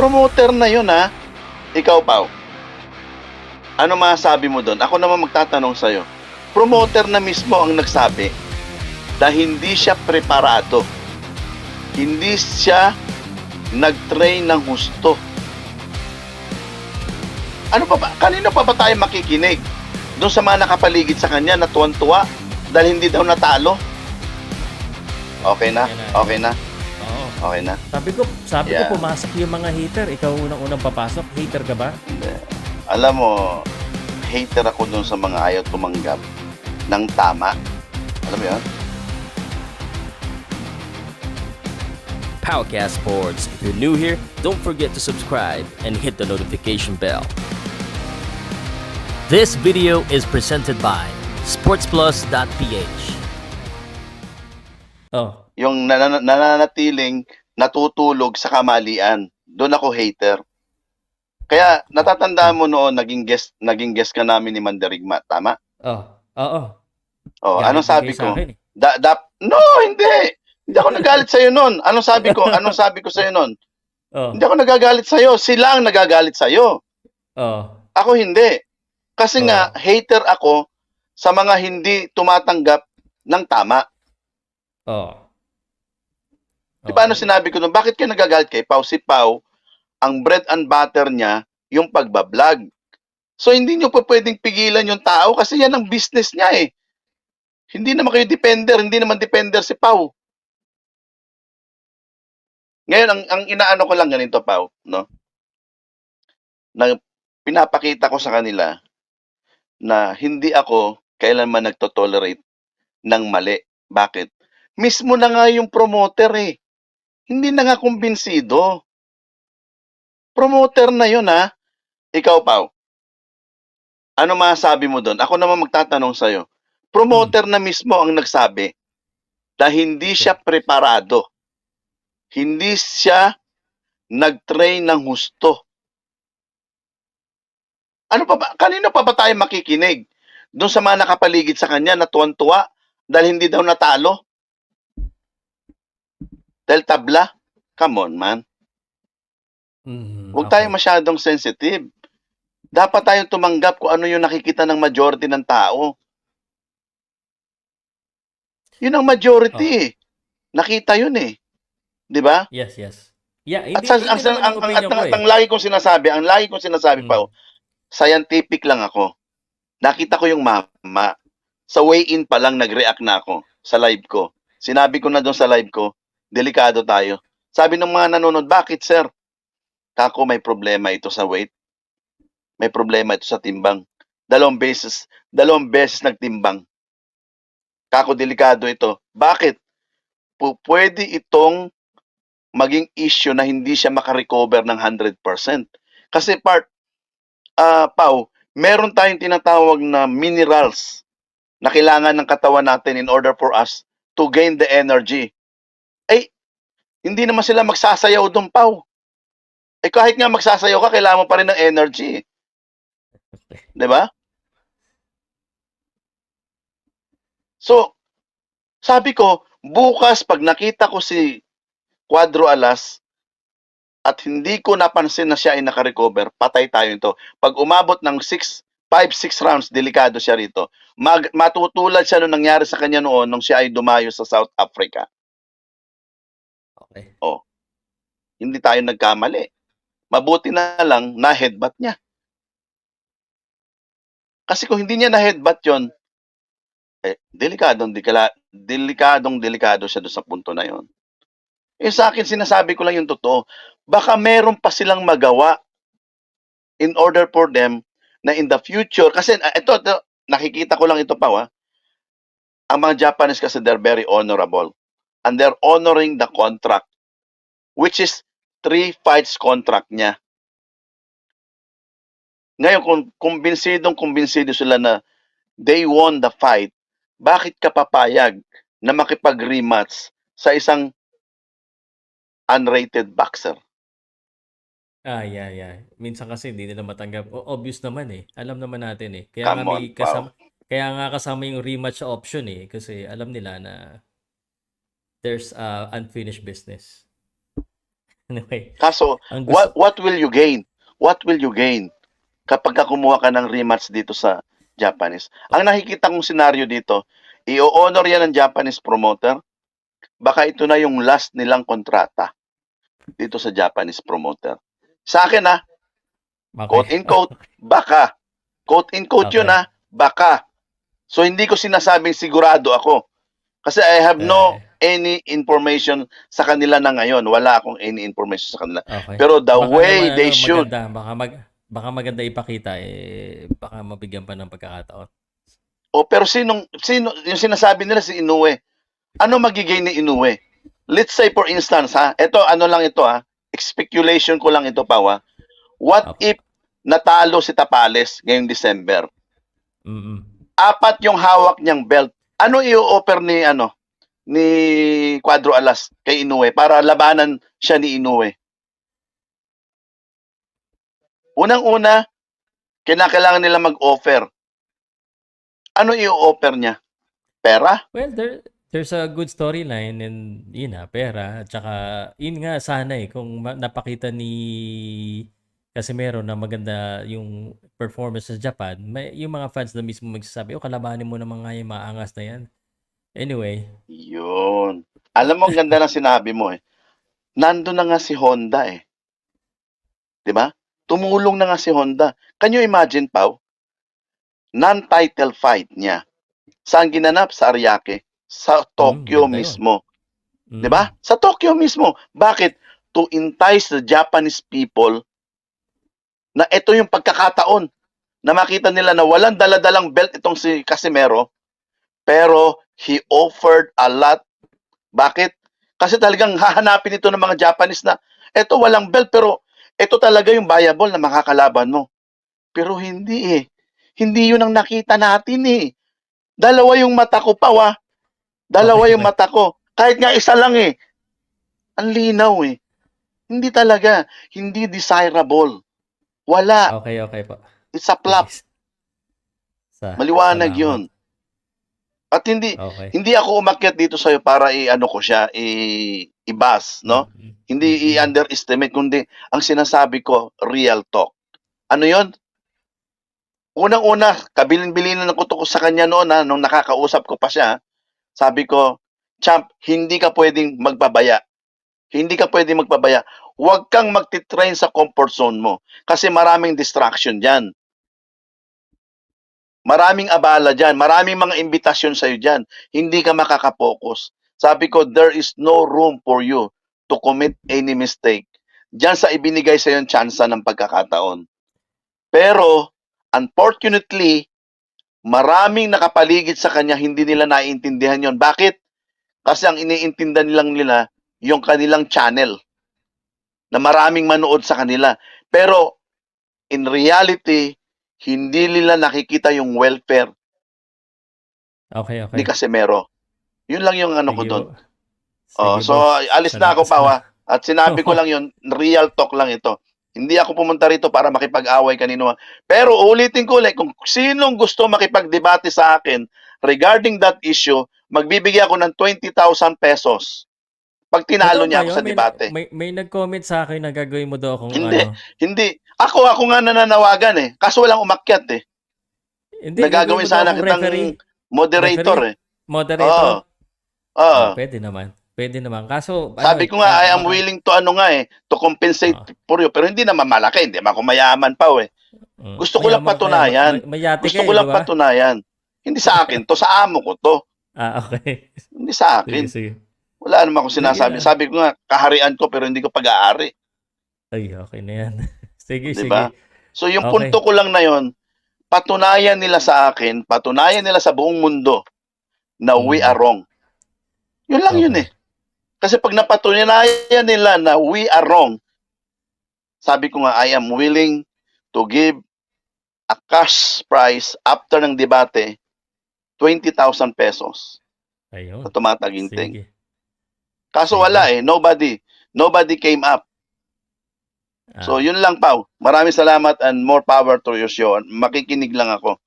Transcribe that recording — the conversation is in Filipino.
promoter na yun, ha? Ikaw, Pao. Ano masasabi mo doon? Ako naman magtatanong sa'yo. Promoter na mismo ang nagsabi na hindi siya preparado. Hindi siya nag-train ng husto. Ano pa ba? Kanino pa ba tayo makikinig? Doon sa mga nakapaligid sa kanya na tuwan-tuwa dahil hindi daw natalo? Okay na? Okay na? Oo. Okay na? Sabi Yeah. ko pumasok yung mga hater. Ikaw unang-unang papasok. Hater ka ba? Hindi. Alam mo, hater ako doon sa mga ayaw tumanggap ng tama. Alam mo yun? Powercast Sports. If you're new here, don't forget to subscribe and hit the notification bell. This video is presented by sportsplus.ph. Oh. Yung nananatiling natutulog sa kamalian. Doon ako hater. Kaya natatandaan mo noon naging guest ka namin ni Mandarigma, tama? Oh. Oo. Oh, Galit anong din sabi kayo sa ko? akin, eh. No, hindi. Hindi ako nagalit sa iyo noon. Anong sabi ko? Anong sabi ko sa iyo noon? Oh. Hindi ako nagagalit sa iyo. Sila ang nagagalit sa iyo. Oh. Ako hindi. Kasi nga hater ako sa mga hindi tumatanggap ng tama. Oh. Di ba ano sinabi ko noon? Bakit ka nagagalit kay Pao? Si Pao, ang bread and butter niya, yung pagbablog. So, hindi nyo pa pwedeng pigilan yung tao kasi yan ang business niya eh. Hindi naman kayo depender, hindi naman depender si Pao. Ngayon, ang inaano ko lang ganito, Pao, no? Na pinapakita ko sa kanila na hindi ako kailanman nagtotolerate ng mali. Bakit? Mismo na nga yung promoter eh. Hindi na nga kumbinsido. Promoter na yun, ha? Ikaw, Pao. Ano masasabi mo doon? Ako naman magtatanong sa'yo. Promoter na mismo ang nagsabi na hindi siya preparado. Hindi siya nag-train ng husto. Ano pa ba? Kanino pa ba tayo makikinig? Doon sa mga nakapaligid sa kanya na tuwan-tuwa dahil hindi daw natalo? Dahil tabla? Come on, man. Huwag tayo masyadong sensitive. Dapat tayong tumanggap kung ano yung nakikita ng majority ng tao. Yun ang majority eh. Nakita yun eh. Di ba? Yes, yes. Yeah, At hindi naman ang opinion ko eh. ang lagi kong sinasabi pa, scientific lang ako. Nakita ko yung mama. Sa weigh-in pa lang nag-react na ako sa live ko. Sinabi ko na doon sa live ko, delikado tayo. Sabi ng mga nanonood, bakit sir? Kako, may problema ito sa weight. May problema ito sa timbang. Dalawang beses nagtimbang. Kako, delikado ito. Bakit? Pwede itong maging issue na hindi siya makarecover ng 100%. Kasi Pao, meron tayong tinatawag na minerals na kailangan ng katawan natin in order for us to gain the energy. Eh, hindi naman sila magsasayaw doon, Pao. Eh, kahit nga magsasayaw ka, kailangan mo pa rin ng energy. Di ba? So, sabi ko, bukas pag nakita ko si Cuadro Alas at hindi ko napansin na siya ay nakarecover, patay tayo nito. Pag umabot ng 5-6 rounds, delikado siya rito. Matutulad siya nung nangyari sa kanya noon nung siya ay dumayo sa South Africa. Okay. Oh, hindi tayo nagkamali. Mabuti na lang na headbutt niya. Kasi kung hindi niya na headbutt yon, delikado siya doon sa punto na yon. Eh sa akin, sinasabi ko lang yung totoo. Baka meron pa silang magawa in order for them na in the future, kasi ito nakikita ko lang ito pa, ang mga Japanese kasi they're very honorable and they're honoring the contract, which is 3 fights contract niya. Ngayon, kung kumbinsido sila na they won the fight, bakit ka papayag na makipag-rematch sa isang unrated boxer? Yeah. Minsan kasi hindi nila matanggap. Obvious naman eh. Alam naman natin eh. Come on, Pao. Kaya nga kasama yung rematch option eh. Kasi alam nila na there's unfinished business. Anyway, Kaso, ang gusto what will you gain? What will you gain kapag ka kumuha ka ng rematch dito sa Japanese? Ang nakikita kong senaryo dito, i-honor yan ng Japanese promoter. Baka ito na yung last nilang kontrata dito sa Japanese promoter. Sa akin quote okay. in quote, baka. Quote in quote yun Okay. baka. So hindi ko sinasabing sigurado ako. Kasi I have no Eh, any information sa kanila na ngayon. Wala akong any information sa kanila. okay. Pero the Baka way naman they should, maganda, baka maganda ipakita baka mabigyan pa ng pagkakataon. pero sino yung sinasabi nila si Inoue? Ano magiging ni Inoue? Let's say for instance ito ano lang ito speculation ko lang ito What Opo. if natalo si Tapales ngayong December? Mm. 4 yung hawak niyang belt. Ano i-offer ni Cuadro Alas kay Inoue para labanan siya ni Inoue? Unang-una, kinakailangan nila mag-offer. Ano i-offer niya? Pera? Well, there's a good storyline and yun pera. At saka, yun nga sana kung napakita ni Casimero na maganda yung performance sa Japan, yung mga fans na mismo magsasabi, kalabanin mo naman nga yung maangas na yan. Anyway, Yun. Alam mo, ang ganda ng sinabi mo Nandun na nga si Honda 'Di ba? Tumulong na nga si Honda. Can you imagine, Pao? Non-title fight niya. Saan ginanap? Sa Ariake. Sa Tokyo ganda yun. mismo. Mm. 'Di ba? Sa Tokyo mismo. Bakit? To entice the Japanese people na ito yung pagkakataon na makita nila na walang daladalang belt itong si Casimero, pero he offered a lot. Bakit? Kasi talagang hahanapin ito ng mga Japanese na eto walang belt pero ito talaga yung viable na makakalaban mo. Pero hindi Hindi yun ang nakita natin Dalawa yung mata ko pa Dalawa yung Okay. mata ko. Kahit nga isa lang Ang linaw Hindi talaga. Hindi desirable. Wala. Okay po. It's a flop. Sige. Maliwanag Salamat. yun. At hindi Okay. ako umakyat dito sa'yo para ko siya, i-bash, no? Hindi i-underestimate, kundi ang sinasabi ko, real talk. Ano yon? Unang-una, kabilin-bilinan ko to sa kanya noon nung nakakausap ko pa siya. Sabi ko, Champ, hindi ka pwedeng magpabaya. Hindi ka pwedeng magpabaya. Huwag kang magtitrain sa comfort zone mo. Kasi maraming distraction dyan. Maraming abala dyan. Maraming mga imbitasyon sa'yo dyan. Hindi ka makakapokus. Sabi ko, there is no room for you to commit any mistake. Dyan sa ibinigay sa'yo yung tsansa ng pagkakataon. Pero, unfortunately, maraming nakapaligid sa kanya, hindi nila naiintindihan yon. Bakit? Kasi ang iniintindihan nilang nila, yung kanilang channel na maraming manood sa kanila. Pero, in reality, hindi nila nakikita yung welfare Okay. ni Casimero. Yun lang yung ko Sige doon. po. Sige, So, boss. alis na ako At sinabi ko lang yun, real talk lang ito. Hindi ako pumunta rito para makipag-away kanino. Pero ulitin ko ulit, kung sinong gusto makipagdebate sa akin regarding that issue, magbibigay ako ng 20,000 pesos. Pag tinalo Totoo niya ba ako yun? sa debate. May nag-comment sa akin na gagawin mo daw akong Hindi. Ako nga nananawagan Kaso walang umakyat Hindi, Nagagawin gagawin mo daw sana akong kitang referee. moderator Moderator? Oo. Pwede naman. Pwede naman. Kaso, Sabi ko nga, I am willing to to compensate for you. Pero hindi naman malaki. Hindi naman ako mayaman pa Gusto ko lang patunayan. Gusto ko lang patunayan. Hindi sa akin to, sa amo ko to. Okay. Hindi sa akin. Sige. Wala naman akong sinasabi. Sige. Sabi ko nga, kaharian ko pero hindi ko pag-aari. Ay, okay na yan. Sige. Diba? So yung Okay. punto ko lang na yon, patunayan nila sa akin, patunayan nila sa buong mundo na we are wrong. Yun lang yun Kasi pag napatunayan nila na we are wrong, sabi ko nga, I am willing to give a cash prize after ng debate, 20,000 pesos Ayun. na tumataginting. Sige. Kaso Sige. wala Nobody came up. So yun lang, Pao. Maraming salamat and more power to your show. Makikinig lang ako.